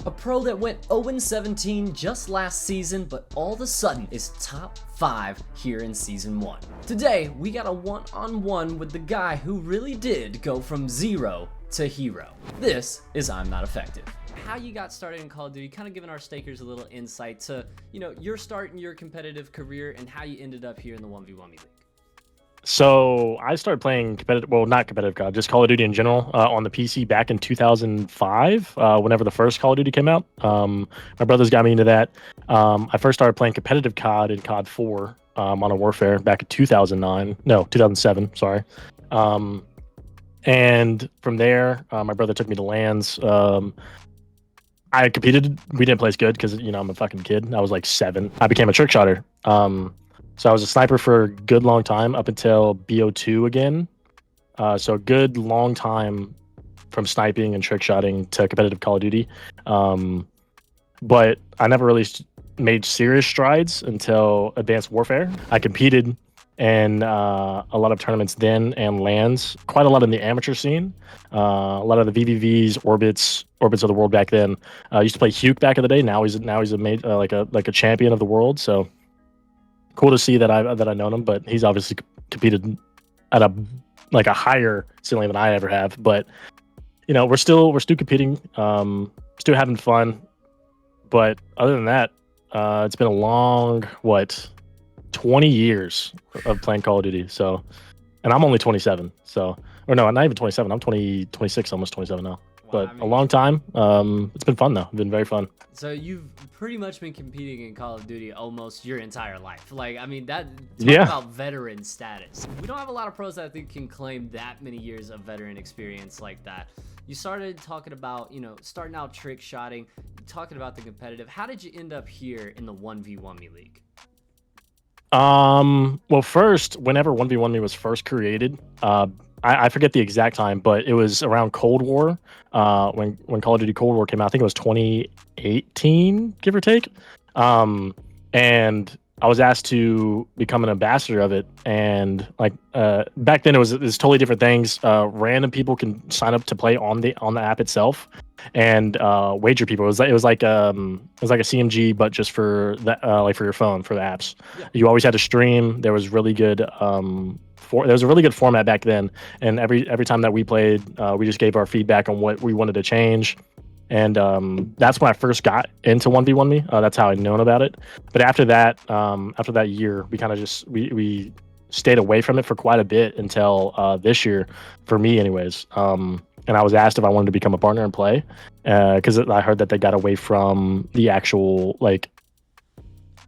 A pro that went 0-17 just last season, but all of a sudden is top 5 here in Season 1. Today, we got a one-on-one with the guy who really did go from zero to hero. This is I'm Not Effective. How you got started in Call of Duty, kind of giving our stakers a little insight to, your start in your competitive career and how you ended up here in the 1v1 League. So I started playing competitive, well, not competitive COD, just Call of Duty in general on the PC back in 2005, whenever the first Call of Duty came out. My brothers got me into that. I first started playing competitive COD in COD 4 Modern Warfare back in 2007, sorry. And from there, my brother took me to LANs. I competed. We didn't play as good because, I'm a fucking kid. I was like 7. I became a trick shotter. So I was a sniper for a good long time up until BO2 again. So a good long time from sniping and trick shotting to competitive Call of Duty. But I never really made serious strides until Advanced Warfare. I competed in a lot of tournaments then and LANs, quite a lot in the amateur scene. A lot of the VVVs, Orbits of the world back then. I used to play Huke back in the day. Now he's a like a champion of the world. So cool to see that I've known him, but he's obviously competed at a higher ceiling than I ever have. But we're still competing, still having fun. But other than that, it's been a long 20 years of playing Call of Duty. So, and I'm only 27. So, or no, not even 27. I'm 26, almost 27 now. But a long time. It's been fun though. It's been very fun. So you've pretty much been competing in Call of Duty almost your entire life. Talk about veteran status. We don't have a lot of pros that I think can claim that many years of veteran experience like that. You started talking about, starting out trick shotting, talking about the competitive. How did you end up here in the 1v1 Me League? Well, first, whenever 1v1 Me was first created, I forget the exact time, but it was around Cold War, when Call of Duty Cold War came out. I think it was 2018, give or take. And I was asked to become an ambassador of it. And back then it was totally different things. Random people can sign up to play on the app itself, and wager people. It was like a CMG, but just for the for your phone, for the apps. Yeah. You always had to stream. There was really good there was a really good format back then, and every time that we played, we just gave our feedback on what we wanted to change. And that's when I first got into 1v1 Me. That's how I'd known about it. But after that year, we kind of just we stayed away from it for quite a bit until this year, for me anyways. And I was asked if I wanted to become a partner and play, because I heard that they got away from the actual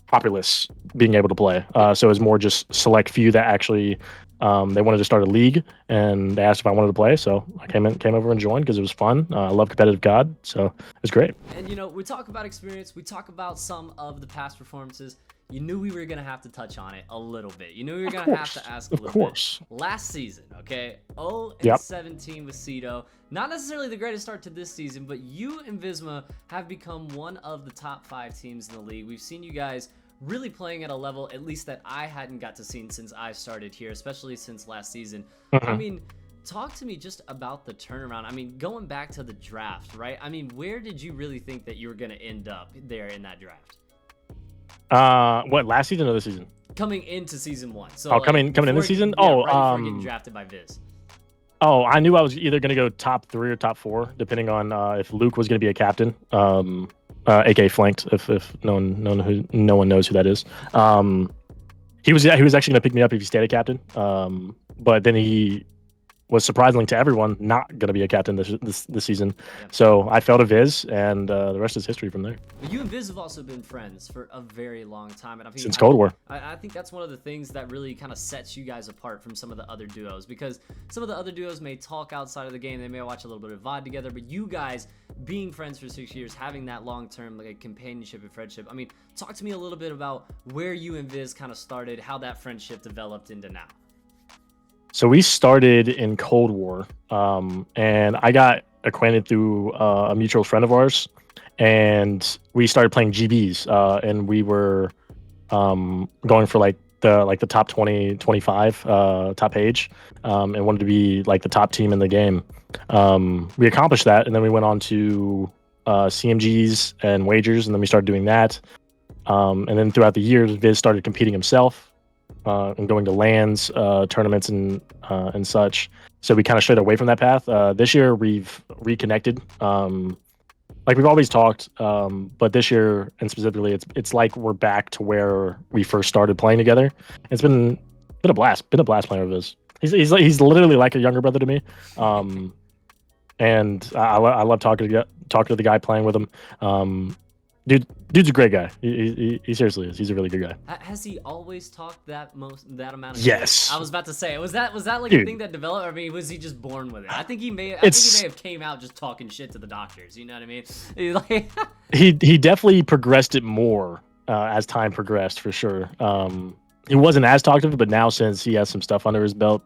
populace being able to play. So it was more just select few that actually they wanted to start a league, and they asked if I wanted to play. So I came over and joined because it was fun. I love competitive COD, so it was great. And we talk about experience, we talk about some of the past performances. You knew we were going to have to touch on it a little bit. You knew we were going to have to ask a little bit. Last season, okay? 0-17 with Cedo. Not necessarily the greatest start to this season, but you and Visma have become one of the top 5 teams in the league. We've seen you guys really playing at a level, at least that I hadn't got to see since I started here, especially since last season. Mm-hmm. Talk to me just about the turnaround. Going back to the draft, right? Where did you really think that you were going to end up there in that draft? What, last season or this season? Coming into season 1. So coming in the season? Right before getting drafted by Viz. Oh, I knew I was either going to go top 3 or top 4, depending on if Luke was going to be a captain, aka flanked. If no one knows who that is. He was actually going to pick me up if he stayed a captain. But then he was, surprisingly to everyone, not going to be a captain this season. Yep. So I fell to Viz, and the rest is history from there. But you and Viz have also been friends for a very long time. And since Cold War. I think that's one of the things that really kind of sets you guys apart from some of the other duos, because some of the other duos may talk outside of the game, they may watch a little bit of VOD together, but you guys being friends for 6 years, having that long-term companionship and friendship. Talk to me a little bit about where you and Viz kind of started, how that friendship developed into now. So we started in Cold War, and I got acquainted through a mutual friend of ours, and we started playing GBs, and we were going for the top 20, 25 top page, and wanted to be the top team in the game. We accomplished that, and then we went on to CMGs and wagers, and then we started doing that. And then throughout the years, Viz started competing himself and going to lands, tournaments, and such. So we kind of strayed away from that path. This year, we've reconnected. Like we've always talked, but this year and specifically, it's like we're back to where we first started playing together. It's been a blast. Been a blast playing with Viz. He's literally like a younger brother to me. And I love talking to the guy, playing with him. Dude's a great guy. He seriously is. He's a really good guy. Has he always talked that amount of Yes. shit? I was about to say, was that like Dude. a thing that developed? I mean, was he just born with it? I think he may have came out just talking shit to the doctors. You know what I mean? Like, he definitely progressed it more as time progressed, for sure. He wasn't as talkative, but now since he has some stuff under his belt,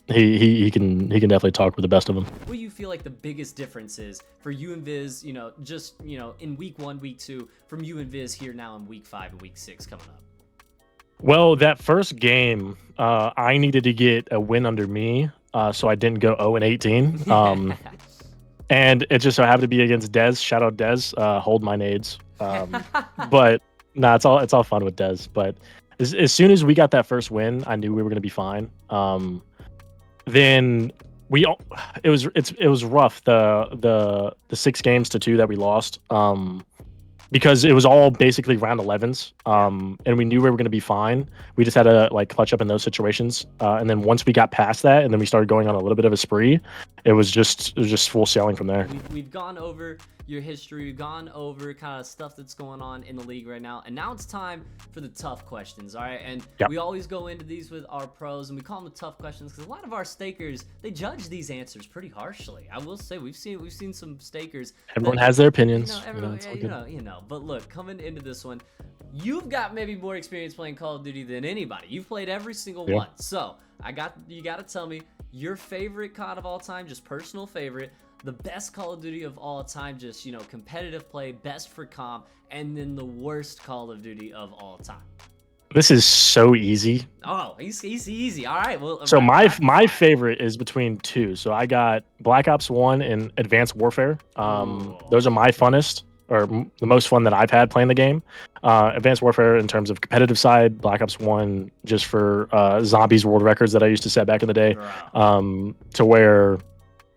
he can definitely talk with the best of them. What do you feel like the biggest difference is for you and Viz, just, in week 1, week 2, from you and Viz here now in week 5 and week 6 coming up? Well, that first game, I needed to get a win under me, so I didn't go 0-18. And it just so happened to be against Dez. Shout out Dez. Hold my nades. But nah, it's all fun with Dez. But as soon as we got that first win, I knew we were gonna be fine. Then it was rough, the 6 games to 2 that we lost, because it was all basically round 11s, and we knew we were going to be fine. We just had to like clutch up in those situations, and then once we got past that, and then we started going on a little bit of a spree, it was just full sailing from there. We've gone over your history, we've gone over kind of stuff that's going on in the league right now, and now it's time for the tough questions. All right, and we always go into these with our pros, and we call them the tough questions because a lot of our stakers, they judge these answers pretty harshly. I will say we've seen some stakers. Everyone has their opinions. But look, coming into this one, you've got maybe more experience playing Call of Duty than anybody. You've played every single one. So you got to tell me your favorite COD of all time, just personal favorite, the best Call of Duty of all time, just, competitive play, best for comp, and then the worst Call of Duty of all time. This is so easy. Oh, easy. All right. Well, so my favorite is between 2. So I got Black Ops 1 and Advanced Warfare. Those are my funnest, or the most fun that I've had playing the game. Advanced Warfare in terms of competitive side, Black Ops 1 just for zombies world records that I used to set back in the day, to where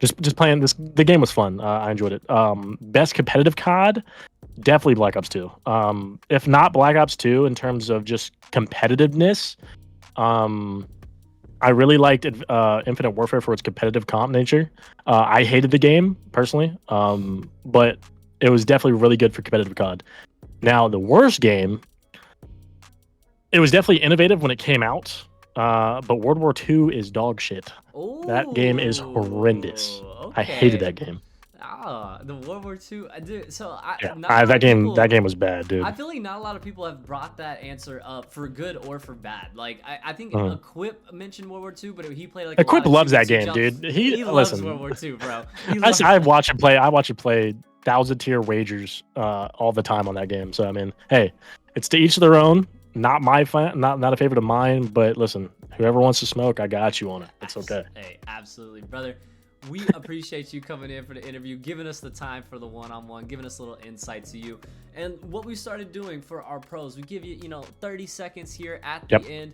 just playing the game was fun. I enjoyed it. Best competitive COD, definitely Black Ops 2. If not Black Ops 2 in terms of just competitiveness, I really liked Infinite Warfare for its competitive comp nature. I hated the game personally, but it was definitely really good for competitive COD. Now, the worst game, it was definitely innovative when it came out, but World War II is dog shit. Ooh, that game is horrendous. Okay. I hated that game. The World War II. Dude, so that game was bad, dude. I feel like not a lot of people have brought that answer up for good or for bad. Like I think Equip mentioned World War II, but he played like Equip loves that game, dude. He loves World War II, bro. I watch him play. I watch him play 1,000-tier wagers all the time on that game. So I mean, hey, it's to each their own. Not my not a favorite of mine, but listen, whoever wants to smoke, I got you on it. It's okay. Hey, absolutely, brother. We appreciate you coming in for the interview, giving us the time for the one-on-one, giving us a little insight to you. And what we started doing for our pros, we give you, 30 seconds here at the end.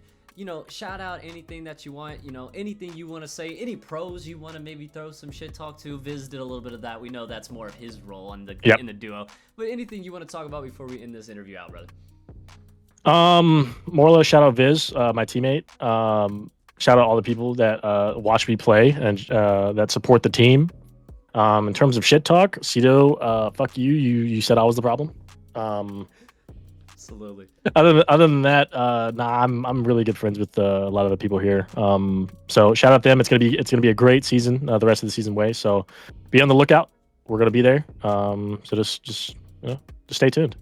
Shout out anything that you want, anything you want to say, any pros you want to maybe throw some shit talk to. Viz did a little bit of that. We know that's more of his role in the duo. But anything you want to talk about before we end this interview out, brother? More or less shout out Viz, my teammate. Shout out all the people that watch me play and that support the team. In terms of shit talk, Cito, fuck you. You said I was the problem. Absolutely. Other than that, I'm really good friends with a lot of the people here. So shout out them. It's gonna be a great season. The rest of the season way. So be on the lookout. We're gonna be there. So just stay tuned.